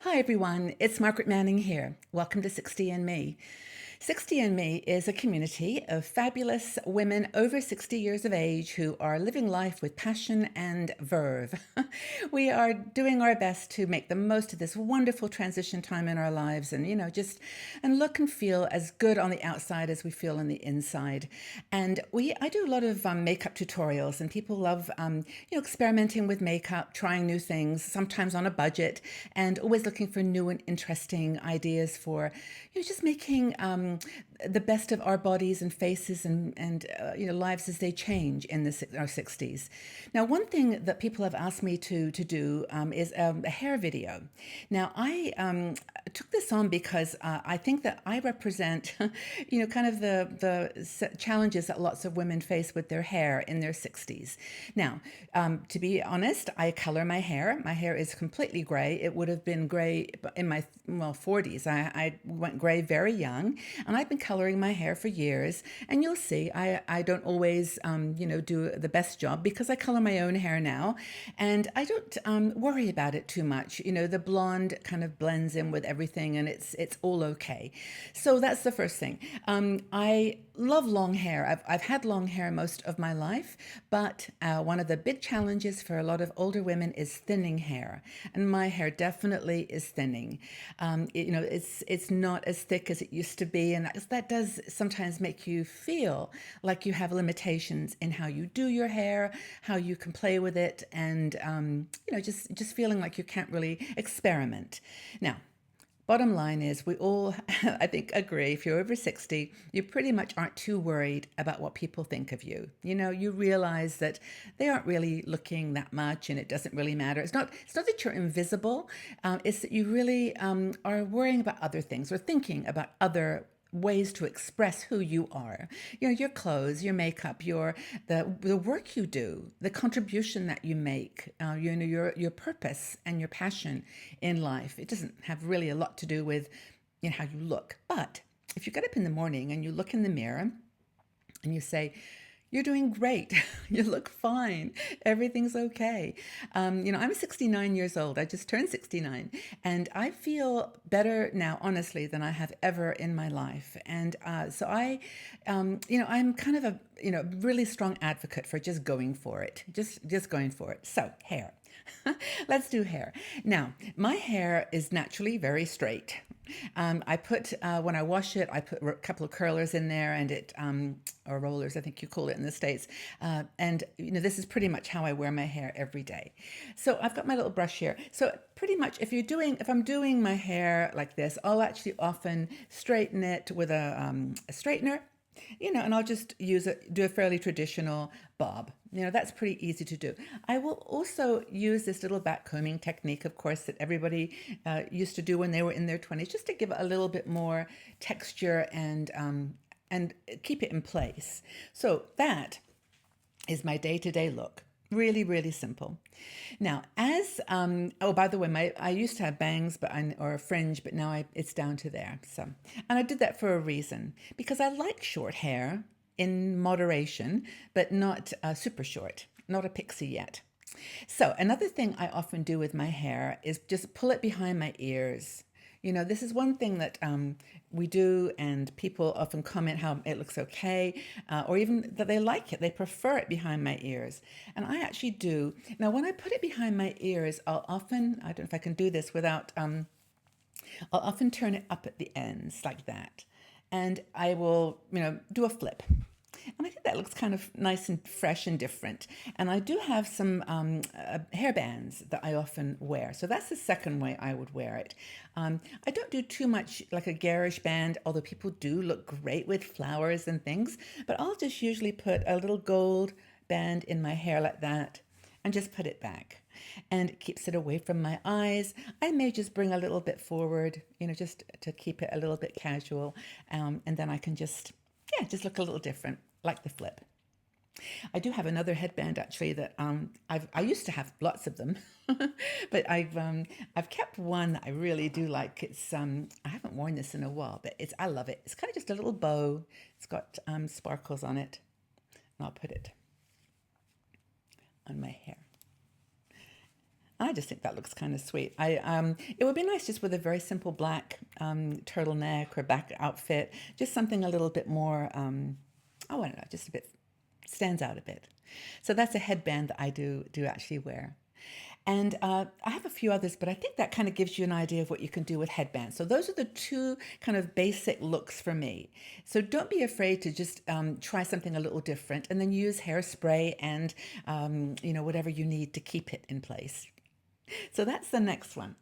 Hi everyone, it's Margaret Manning here. Welcome to 60 and Me. 60 and Me is a community of fabulous women over 60 years of age who are living life with passion and verve. We are doing our best to make the most of this wonderful transition time in our lives and, just and look and feel as good on the outside as we feel on the inside. And I do a lot of makeup tutorials, and people love, experimenting with makeup, trying new things, sometimes on a budget, and always looking for new and interesting ideas for, just making the best of our bodies and faces and lives as they change in our 60s. Now, one thing that people have asked me to do is a hair video. Now, I took this on because I think that I represent, kind of the challenges that lots of women face with their hair in their 60s. Now, to be honest, I color my hair. My hair is completely gray. It would have been gray in my 40s. I went gray very young, and I've been coloring my hair for years. And you'll see, I don't always, do the best job because I color my own hair now, and I don't worry about it too much. The blonde kind of blends in with everything, and it's all okay. So that's the first thing. I love long hair. I've had long hair most of my life, but one of the big challenges for a lot of older women is thinning hair, and my hair definitely is thinning. It's not as thick as it used to be, and that does sometimes make you feel like you have limitations in how you do your hair, how you can play with it, and just feeling like you can't really experiment. Now, bottom line is, we all, I think, agree if you're over 60, you pretty much aren't too worried about what people think of you. You realize that they aren't really looking that much and it doesn't really matter. It's not that you're invisible, it's that you really are worrying about other things or thinking about other ways to express who you are. Your clothes, your makeup, the work you do, the contribution that you make, your purpose and your passion in life. It doesn't have really a lot to do with how you look. But if you get up in the morning and you look in the mirror and you say, "You're doing great. You look fine. Everything's okay." I'm 69 years old. I just turned 69. And I feel better now, honestly, than I have ever in my life. And so I'm kind of a, really strong advocate for just going for it. Just going for it. So, hair. Let's do hair. Now, my hair is naturally very straight. When I wash it, I put a couple of curlers in there or rollers, I think you call it in the States. This is pretty much how I wear my hair every day. So I've got my little brush here. So pretty much if I'm doing my hair like this, I'll actually often straighten it with a straightener. And I'll just do a fairly traditional bob. That's pretty easy to do. I will also use this little back combing technique, of course, that everybody used to do when they were in their 20s, just to give it a little bit more texture and keep it in place. So that is my day-to-day look. Really, really simple. Now, by the way, I used to have bangs, or a fringe, but now it's down to there. So, and I did that for a reason, because I like short hair in moderation, but not super short, not a pixie yet. So another thing I often do with my hair is just pull it behind my ears. This is one thing that we do, and people often comment how it looks okay, or even that they like it. They prefer it behind my ears. And I actually do. Now, when I put it behind my ears, I don't know if I can do this without, I'll often turn it up at the ends like that. And I will, do a flip. And I think that looks kind of nice and fresh and different. And I do have some hair bands that I often wear. So that's the second way I would wear it. I don't do too much like a garish band, although people do look great with flowers and things. But I'll just usually put a little gold band in my hair like that and just put it back. And it keeps it away from my eyes. I may just bring a little bit forward, just to keep it a little bit casual. And then I can just look a little different, like the flip. I do have another headband actually that I used to have lots of them, but I've kept one that I really do like. It's I haven't worn this in a while, but I love it. It's kind of just a little bow. It's got sparkles on it, and I'll put it on my hair. I just think that looks kind of sweet. It would be nice just with a very simple black turtleneck or back outfit, just something a little bit more, I don't know, just a bit stands out a bit. So that's a headband that I do actually wear. And I have a few others, but I think that kind of gives you an idea of what you can do with headbands. So those are the two kind of basic looks for me. So don't be afraid to just try something a little different, and then use hairspray and whatever you need to keep it in place. So that's the next one.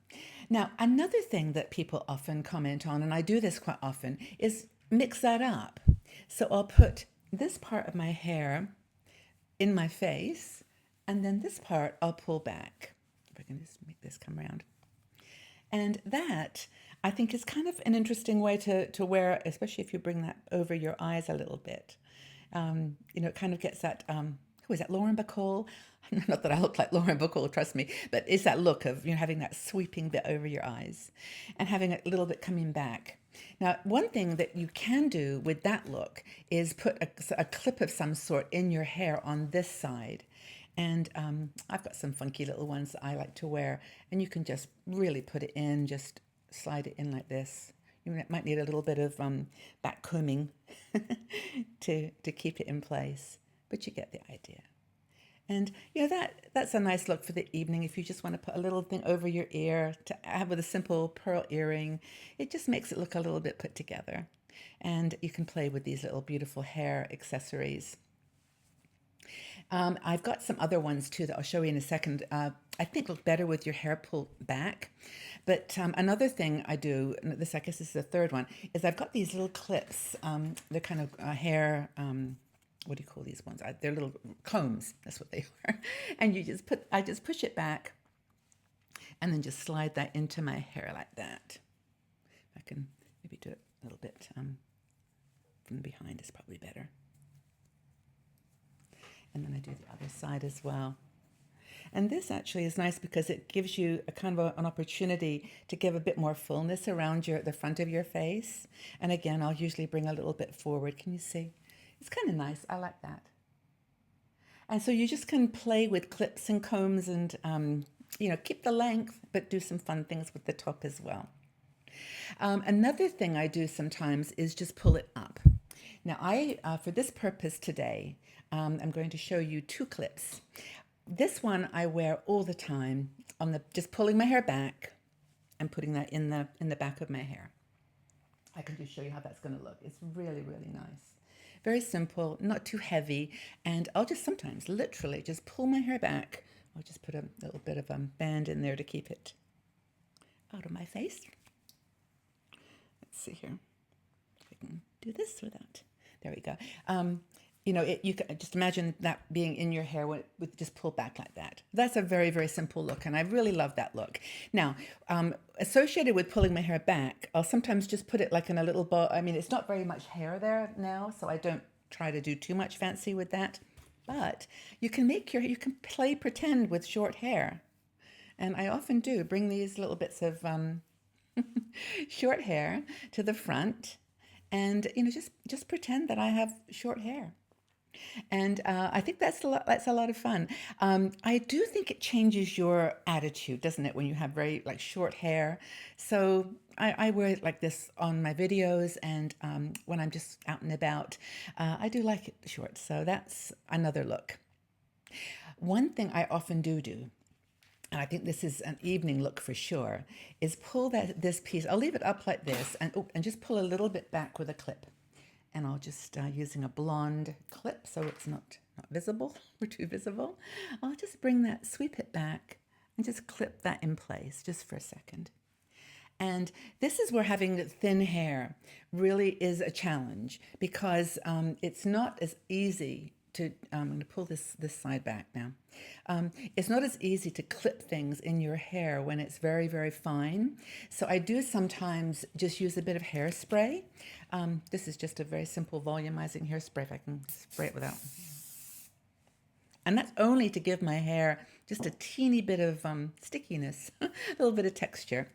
Now, another thing that people often comment on, and I do this quite often, is mix that up. So I'll put this part of my hair in my face, and then this part I'll pull back. If I can just make this come around. And that, I think, is kind of an interesting way to wear, especially if you bring that over your eyes a little bit. It kind of gets that, who is that, Lauren Bacall? Not that I look like Lauren Bacall, trust me, but it's that look of, having that sweeping bit over your eyes and having a little bit coming back. Now, one thing that you can do with that look is put a clip of some sort in your hair on this side. And I've got some funky little ones that I like to wear, and you can just really put it in, just slide it in like this. You might need a little bit of back combing to keep it in place, but you get the idea. And that's a nice look for the evening if you just want to put a little thing over your ear to have with a simple pearl earring. It just makes it look a little bit put together. And you can play with these little beautiful hair accessories. I've got some other ones too that I'll show you in a second. I think look better with your hair pulled back. But another thing I do, and I guess this is the third one, is I've got these little clips. They're kind of hair, what do you call these ones? They're little combs, that's what they are. And I just push it back and then just slide that into my hair like that. I can maybe do it a little bit from behind is probably better. And then I do the other side as well. And this actually is nice because it gives you a kind of an opportunity to give a bit more fullness around the front of your face. And again, I'll usually bring a little bit forward. Can you see? It's kind of nice. I like that. And so you just can play with clips and combs and, keep the length, but do some fun things with the top as well. Another thing I do sometimes is just pull it up. Now, for this purpose today, I'm going to show you two clips. This one I wear all the time just pulling my hair back and putting that in the back of my hair. I can just show you how that's going to look. It's really, really nice. Very simple, not too heavy, and I'll just sometimes literally just pull my hair back. I'll just put a little bit of a band in there to keep it out of my face. Let's see here. If I can do this without. There we go. You can just imagine that being in your hair with just pulled back like that. That's a very, very simple look, and I really love that look. Now, associated with pulling my hair back, I'll sometimes just put it like in a little bow. I mean, it's not very much hair there now, so I don't try to do too much fancy with that. But you can play pretend with short hair. And I often do bring these little bits of short hair to the front and, just pretend that I have short hair. And I think that's a lot of fun. I do think it changes your attitude, doesn't it, when you have very short hair. So I wear it like this on my videos, and when I'm just out and about, I do like it short. So that's another look. One thing I often do, and I think this is an evening look for sure, is pull this piece. I'll leave it up like this, and just pull a little bit back with a clip. And I'll just, using a blonde clip so it's not visible or too visible, I'll just sweep it back and just clip that in place just for a second. And this is where having thin hair really is a challenge because it's not as easy to, I'm going to pull this side back now. It's not as easy to clip things in your hair when it's very, very fine. So I do sometimes just use a bit of hairspray. This is just a very simple volumizing hairspray, if I can spray it without. And that's only to give my hair just a teeny bit of stickiness, a little bit of texture.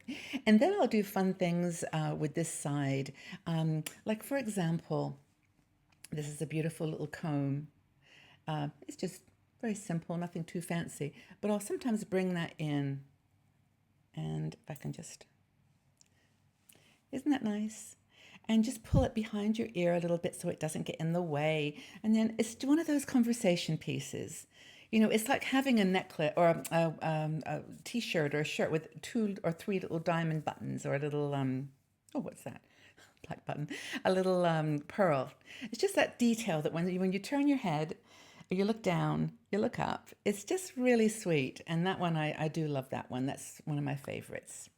And then I'll do fun things with this side. Like, for example, this is a beautiful little comb. It's just Very simple, nothing too fancy. But I'll sometimes bring that in. And if I can just, isn't that nice? And just pull it behind your ear a little bit so it doesn't get in the way. And then it's one of those conversation pieces. You know, it's like having a necklace or a t-shirt or a shirt with 2 or 3 little diamond buttons or a little, oh, what's that? Black button, a little pearl. It's just that detail that when you turn your head, you look down, you look up. It's just really sweet. And that one, I do love that one. That's one of my favorites.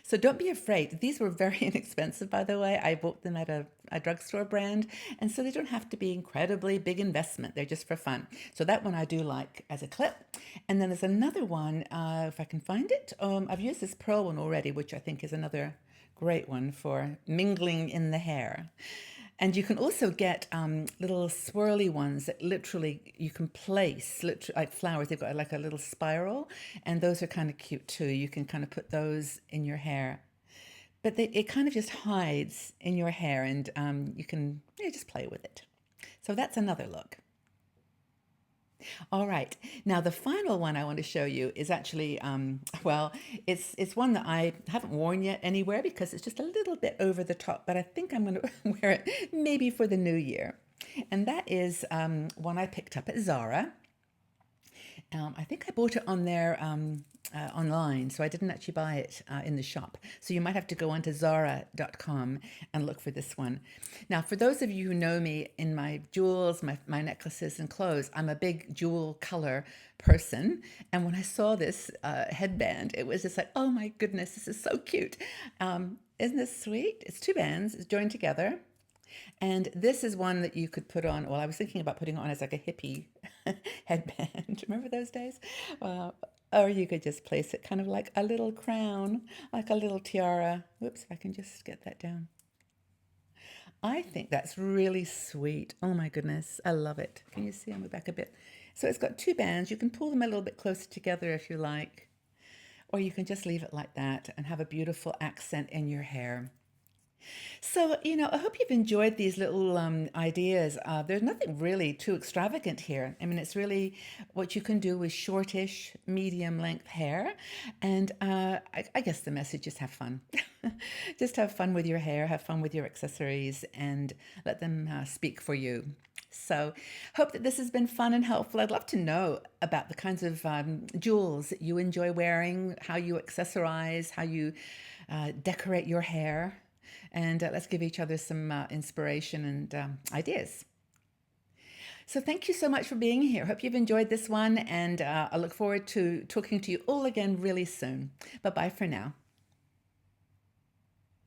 So don't be afraid. These were very inexpensive, by the way. I bought them at a drugstore brand. And so they don't have to be incredibly big investment. They're just for fun. So that one I do like as a clip. And then there's another one, if I can find it. I've used this pearl one already, which I think is another great one for mingling in the hair. And you can also get little swirly ones that literally you can place, like flowers. They've got like a little spiral, and those are kind of cute too. You can kind of put those in your hair. But it kind of just hides in your hair, and you can just play with it. So that's another look. All right. Now, the final one I want to show you is actually, well, it's one that I haven't worn yet anywhere because it's just a little bit over the top, but I think I'm going to wear it maybe for the new year. And that is one I picked up at Zara. I think I bought it on their online, so I didn't actually buy it in the shop. So you might have to go onto Zara.com and look for this one. Now, for those of you who know me in my jewels, my necklaces and clothes, I'm a big jewel color person. And when I saw this headband, it was just like, oh my goodness, this is so cute. Isn't this sweet? It's 2 bands, it's joined together. And this is one that you could put on. Well, I was thinking about putting it on as like a hippie headband. Remember those days? Or you could just place it kind of like a little crown, like a little tiara. Whoops, if I can just get that down. I think that's really sweet. Oh my goodness, I love it. Can you see? I'll move back a bit. So it's got 2 bands. You can pull them a little bit closer together if you like. Or you can just leave it like that and have a beautiful accent in your hair. So, I hope you've enjoyed these little ideas. There's nothing really too extravagant here. I mean, it's really what you can do with shortish, medium length hair. And I guess the message is have fun. Just have fun with your hair, have fun with your accessories, and let them speak for you. So, hope that this has been fun and helpful. I'd love to know about the kinds of jewels that you enjoy wearing, how you accessorize, how you decorate your hair. And let's give each other some inspiration and ideas. So thank you so much for being here. Hope you've enjoyed this one, and I look forward to talking to you all again really soon. Bye-bye for now.